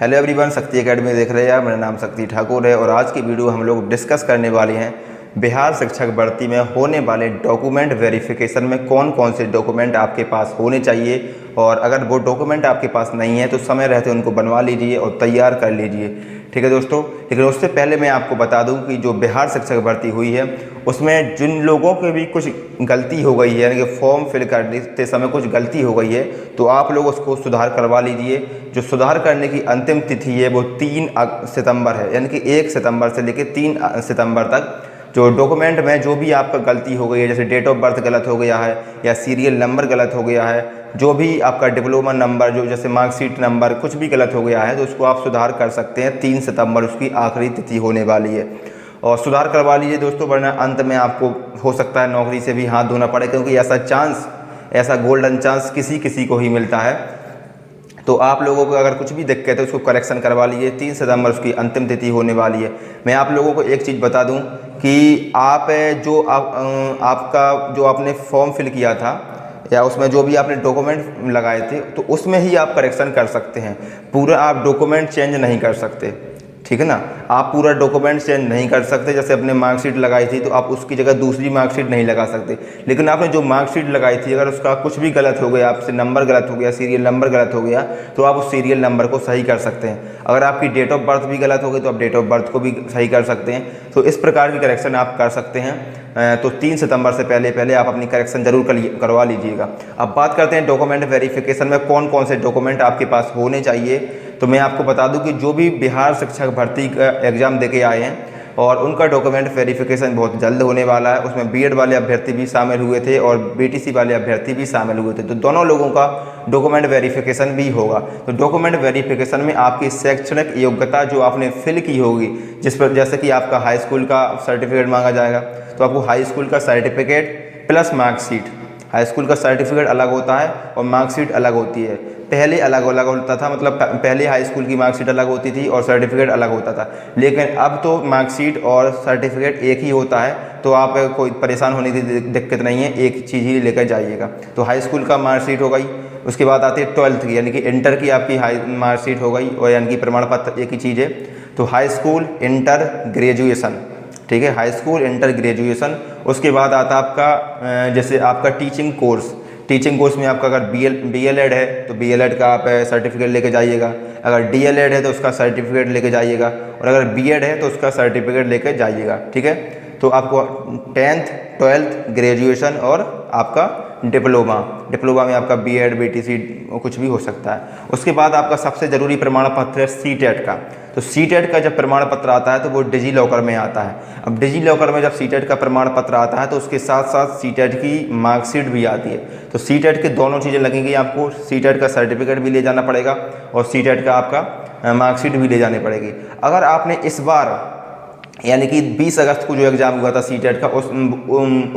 Hello everyone, शक्ति academy देख रहे हैं। मेरा नाम शक्ति ठाकुर है और आज की वीडियो हम लोग डिस्कस करने वाले हैं बिहार शिक्षक भर्ती में होने वाले डॉक्यूमेंट वेरिफिकेशन में कौन कौन से डॉक्यूमेंट आपके पास होने चाहिए, और अगर वो डॉक्यूमेंट आपके पास नहीं है तो समय रहते उनको बनवा लीजिए और तैयार कर लीजिए। ठीक है दोस्तों, लेकिन उससे पहले मैं आपको बता दूं कि जो बिहार शिक्षक भर्ती हुई है उसमें जिन लोगों के भी कुछ गलती हो गई है, यानी कि फॉर्म फिल करते समय कुछ गलती हो गई है, तो आप लोग उसको सुधार करवा लीजिए। जो सुधार करने की अंतिम तिथि है वो 3 सितंबर है, यानी कि 1 सितंबर से लेकर 3 सितंबर तक जो डॉक्यूमेंट में जो भी आपका गलती हो गई है, जैसे डेट ऑफ बर्थ गलत हो गया है या सीरियल नंबर गलत हो गया है, जो भी आपका डिप्लोमा नंबर, जो जैसे मार्कशीट नंबर कुछ भी गलत हो गया है, तो उसको आप सुधार कर सकते हैं। 3 सितंबर उसकी आखिरी तिथि होने वाली है और सुधार करवा लीजिए दोस्तों, वरना अंत में आपको हो सकता है नौकरी से भी हाथ धोना पड़े, क्योंकि ऐसा गोल्डन चांस किसी को ही मिलता है। तो आप लोगों को अगर कुछ भी दिक्कत है उसको करेक्शन करवा लीजिए। 3 सितंबर उसकी अंतिम तिथि होने वाली है। मैं आप लोगों को एक चीज़ बता दूं कि आपका जो आपने फॉर्म फिल किया था या उसमें जो भी आपने डॉक्यूमेंट लगाए थे, तो उसमें ही आप करेक्शन कर सकते हैं। पूरा आप डॉक्यूमेंट चेंज नहीं कर सकते, ठीक है ना। आप पूरा डॉक्यूमेंट चेंज नहीं कर सकते। जैसे अपने मार्कशीट लगाई थी तो आप उसकी जगह दूसरी मार्कशीट नहीं लगा सकते, लेकिन आपने जो मार्कशीट लगाई थी अगर उसका कुछ भी गलत हो गया, आपसे नंबर गलत हो गया, सीरियल नंबर गलत हो गया, तो आप उस सीरियल नंबर को सही कर सकते हैं। अगर आपकी डेट ऑफ बर्थ भी गलत हो गई तो आप डेट ऑफ बर्थ को भी सही कर सकते हैं। तो इस प्रकार की करेक्शन आप कर सकते हैं। तो 3 सितंबर से पहले आप अपनी करेक्शन जरूर करवा लीजिएगा। अब बात करते हैं डॉक्यूमेंट वेरिफिकेशन में कौन कौन से डॉक्यूमेंट आपके पास होने चाहिए। तो मैं आपको बता दूं कि जो भी बिहार शिक्षक भर्ती का एग्ज़ाम देके आए हैं और उनका डॉक्यूमेंट वेरिफिकेशन बहुत जल्द होने वाला है। उसमें बीएड वाले अभ्यर्थी भी शामिल हुए थे और बीटीसी वाले अभ्यर्थी भी शामिल हुए थे, तो दोनों लोगों का डॉक्यूमेंट वेरिफिकेशन भी होगा। तो डॉक्यूमेंट वेरिफिकेशन में आपकी शैक्षणिक योग्यता जो आपने फिल की होगी, जिस पर जैसे कि आपका हाई स्कूल का सर्टिफिकेट मांगा जाएगा, तो आपको हाई स्कूल का certificate plus marksheet, high school का सर्टिफिकेट अलग होता है और मार्कशीट अलग होती है। पहले अलग अलग होता था, मतलब पहले हाई स्कूल की मार्कशीट अलग होती थी और सर्टिफिकेट अलग होता था, लेकिन अब तो मार्कशीट और सर्टिफिकेट एक ही होता है। तो आप कोई परेशान होने की दिक्कत नहीं है, एक चीज़ ही लेकर जाइएगा। तो हाई स्कूल का मार्कशीट हो गई, उसके बाद आती है 12th की, यानी कि इंटर की आपकी हाई मार्कशीट हो गई, और यानी कि प्रमाण पत्र एक ही चीज़ है। तो हाई स्कूल, इंटर, ग्रेजुएशन, ठीक है, हाई स्कूल, इंटर, ग्रेजुएशन। उसके बाद आता आपका जैसे आपका टीचिंग कोर्स में आपका अगर बीएलएड है तो बीएलएड का आप सर्टिफिकेट लेके जाइएगा, अगर डीएलएड है तो उसका सर्टिफिकेट लेके जाइएगा, और अगर बीएड है तो उसका सर्टिफिकेट लेके जाइएगा। ठीक है, तो आपको 10th, 12th, ग्रेजुएशन और आपका डिप्लोमा में आपका बीएड, बीटीसी कुछ भी हो सकता है। उसके बाद आपका सबसे ज़रूरी प्रमाण पत्र है सीटेट का। तो सीटेट का जब प्रमाण पत्र आता है तो वो डिजी लॉकर में आता है। अब डिजी लॉकर में जब सीटेट का प्रमाण पत्र आता है तो उसके साथ साथ सीटेट की मार्कशीट भी आती है। तो सीटेट के दोनों चीज़ें लगेंगी आपको, सीटेट का सर्टिफिकेट भी ले जाना पड़ेगा और सीटेट का आपका मार्कशीट भी ले जानी पड़ेगी। अगर आपने इस बार यानी कि 20 अगस्त को जो एग्ज़ाम हुआ था सीटेट का,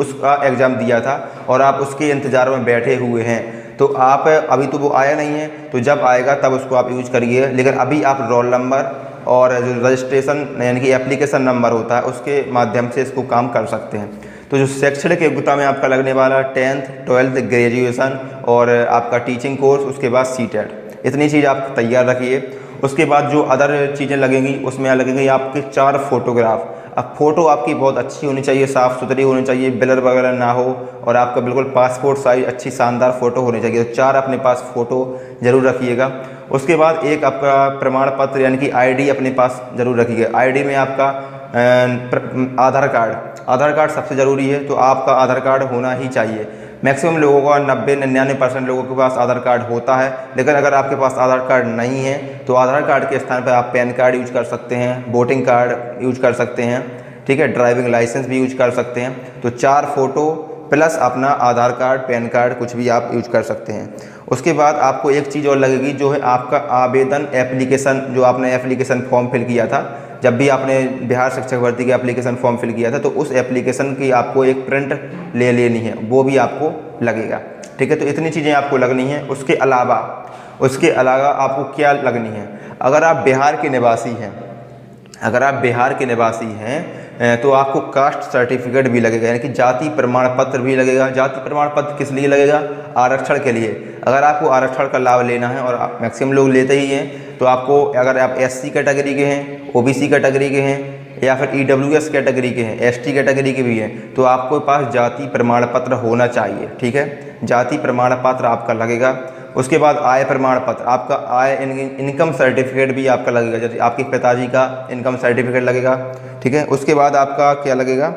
उसका एग्ज़ाम दिया था और आप उसके इंतज़ार में बैठे हुए हैं, तो आप अभी तो वो आया नहीं है, तो जब आएगा तब उसको आप यूज करिए। लेकिन अभी आप रोल नंबर और जो रजिस्ट्रेशन यानी कि एप्लीकेशन नंबर होता है उसके माध्यम से इसको काम कर सकते हैं। तो जो शैक्षणिक योग्यता में आपका लगने वाला 10th, 12th, ग्रेजुएशन और आपका टीचिंग कोर्स, उसके बाद सीटेट, इतनी चीज़ आप तैयार रखिए। उसके बाद जो अदर चीज़ें लगेंगी उसमें लगेंगी आपके 4 फोटोग्राफ। अब फ़ोटो आपकी बहुत अच्छी होनी चाहिए, साफ़ सुथरी होनी चाहिए, ब्लर वगैरह ना हो, और आपका बिल्कुल पासपोर्ट साइज अच्छी शानदार फ़ोटो होनी चाहिए। तो 4 अपने पास फ़ोटो ज़रूर रखिएगा। उसके बाद एक आपका प्रमाण पत्र यानी कि आईडी अपने पास ज़रूर रखिएगा। आईडी में आपका आधार कार्ड सबसे ज़रूरी है, तो आपका आधार कार्ड होना ही चाहिए। मैक्सिमम लोगों का 90-99% लोगों के पास आधार कार्ड होता है, लेकिन अगर आपके पास आधार कार्ड नहीं है तो आधार कार्ड के स्थान पर आप पैन कार्ड यूज कर सकते हैं, वोटिंग कार्ड यूज कर सकते हैं, ठीक है, ड्राइविंग लाइसेंस भी यूज कर सकते हैं। तो 4 फोटो प्लस अपना आधार कार्ड, पैन कार्ड कुछ भी आप यूज कर सकते हैं। उसके बाद आपको एक चीज़ और लगेगी, जो है आपका आवेदन एप्लीकेशन, जो आपने एप्लीकेशन फॉर्म फिल किया था, जब भी आपने बिहार शिक्षक भर्ती के एप्लीकेशन फॉर्म फिल किया था, तो उस एप्लीकेशन की आपको एक प्रिंट ले लेनी है, वो भी आपको लगेगा। ठीक है, तो इतनी चीज़ें आपको लगनी है। उसके अलावा आपको क्या लगनी है, अगर आप बिहार के निवासी हैं तो आपको कास्ट सर्टिफिकेट भी लगेगा, यानी कि जाति प्रमाण पत्र भी लगेगा। जाति प्रमाण पत्र किस लिए लगेगा? आरक्षण के लिए। अगर आपको आरक्षण का लाभ लेना है, और मैक्सिमम लोग लेते ही हैं, तो आपको अगर आप SC कैटेगरी के हैं, OBC कैटेगरी के हैं या फिर EWS कैटेगरी के हैं, ST कैटेगरी के भी हैं, तो आपको पास जाति प्रमाण पत्र होना चाहिए। ठीक है, जाति प्रमाण पत्र आपका लगेगा। उसके बाद आय प्रमाण पत्र, आपका आय इनकम सर्टिफिकेट भी आपका लगेगा, जैसे आपके पिताजी का इनकम सर्टिफिकेट लगेगा। ठीक है, उसके बाद आपका क्या लगेगा,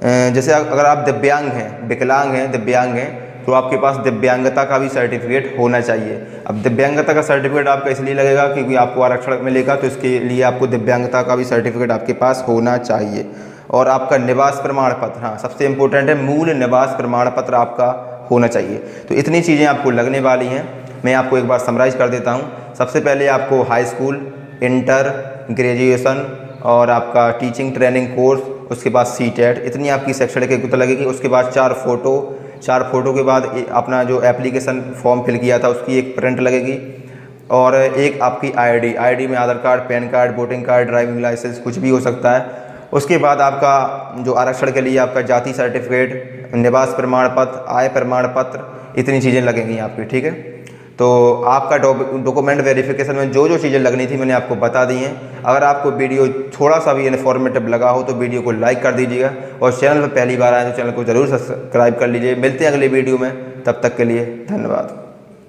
जैसे अगर आप दिव्यांग हैं, विकलांग हैं, दिव्यांग हैं, तो आपके पास दिव्यांगता का भी सर्टिफिकेट होना चाहिए। अब दिव्यांगता का सर्टिफिकेट आपका इसलिए लगेगा क्योंकि आपको आरक्षण मिलेगा, तो इसके लिए आपको दिव्यांगता का भी सर्टिफिकेट आपके पास होना चाहिए। और आपका निवास प्रमाण पत्र, हाँ सबसे इम्पोर्टेंट है, मूल निवास प्रमाण पत्र आपका होना चाहिए। तो इतनी चीज़ें आपको लगने वाली हैं। मैं आपको एक बार समराइज़ कर देता हूँ। सबसे पहले आपको हाई स्कूल, इंटर, ग्रेजुएशन और आपका टीचिंग ट्रेनिंग कोर्स, उसके बाद CTET, इतनी आपकी शैक्षणिक योग्यता लगेगी। उसके बाद 4 फ़ोटो के बाद अपना जो एप्लीकेशन फॉर्म फिल किया था उसकी एक प्रिंट लगेगी, और एक आपकी आईडी में Aadhaar card, PAN card, voting card, driving licence, कुछ भी हो सकता है। उसके बाद आपका जो आरक्षण के लिए आपका जाति सर्टिफिकेट, निवास प्रमाण पत्र, आय प्रमाण पत्र, इतनी चीज़ें लगेंगी आपकी। ठीक है, तो आपका डॉक्यूमेंट वेरिफिकेशन में जो जो चीज़ें लगनी थी मैंने आपको बता दी हैं। अगर आपको वीडियो थोड़ा सा भी इन्फॉर्मेटिव लगा हो तो वीडियो को लाइक कर दीजिएगा, और चैनल पर पहली बार आए तो चैनल को ज़रूर सब्सक्राइब कर लीजिए। मिलते हैं अगले वीडियो में, तब तक के लिए धन्यवाद।